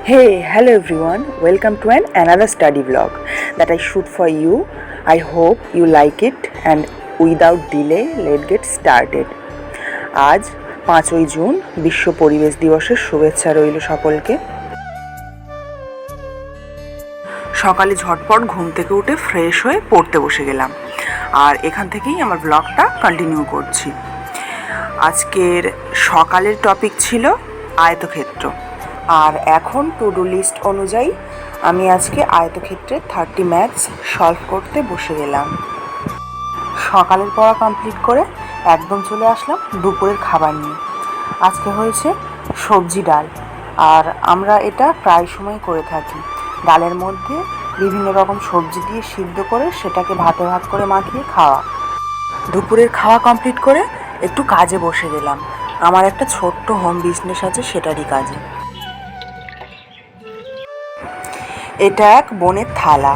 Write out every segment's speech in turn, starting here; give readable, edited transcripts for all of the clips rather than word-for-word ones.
Hey, hello everyone. Welcome to another study vlog that I shoot for you. I hope you like it and without delay, let's get started. আজ 5ই June বিশ্ব পরিবেশ দিবসের শুভেচ্ছা রইল সকলকে। সকালে ঝটপট ঘুম থেকে উঠে ফ্রেশ হয়ে পড়তে বসে গেলাম, আর এখান থেকেই আমার ব্লগটা কন্টিনিউ করছি। আজকের সকালের টপিক ছিল আয়তক্ষেত্র, আর এখন টু ডু লিস্ট অনুযায়ী আমি আজকে আয়তক্ষেত্রের 30 ম্যাথস সলভ করতে বসে গেলাম। সকালের পড়া কমপ্লিট করে একদম চলে আসলাম দুপুরের খাবার নিয়ে। আজকে হয়েছে সবজি ডাল, আর আমরা এটা প্রায় সময় করে থাকি। ডালের মধ্যে বিভিন্ন রকম সবজি দিয়ে সিদ্ধ করে সেটাকে ভাতে ভাত করে মাখিয়ে খাওয়া। দুপুরের খাওয়া কমপ্লিট করে একটু কাজে বসে গেলাম। আমার একটা ছোট্ট হোম বিজনেস আছে, সেটারই কাজে। এটা এক বোনের থালা।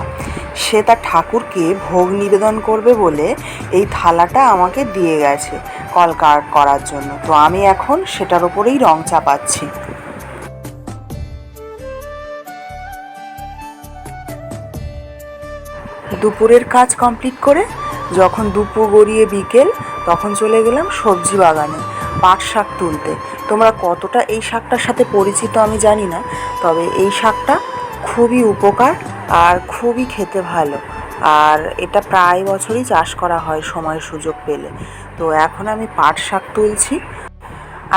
সে তার ঠাকুরকে ভোগ নিবেদন করবে বলে এই থালাটা আমাকে দিয়ে গেছে কলকার্ড করার জন্য। তো আমি এখন সেটার ওপরেই রং চাপাচ্ছি। দুপুরের কাজ কমপ্লিট করে যখন দুপুর গড়িয়ে বিকেল, তখন চলে গেলাম সবজি বাগানে পাট শাক তুলতে। তোমরা কতটা এই শাকটার সাথে পরিচিত আমি জানি না, তবে এই শাকটা খুবই উপকার আর খুবই খেতে ভালো, আর এটা প্রায় বছরই চাষ করা হয় সময় সুযোগ পেলে। তো এখন আমি পাট শাক তুলছি।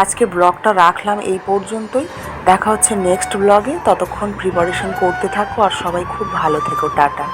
আজকে ব্লগটা রাখলাম এই পর্যন্তই। দেখা হচ্ছে নেক্সট ব্লগে। ততক্ষণ প্রিপারেশন করতে থাকো, আর সবাই খুব ভালো থেকো। টাটা।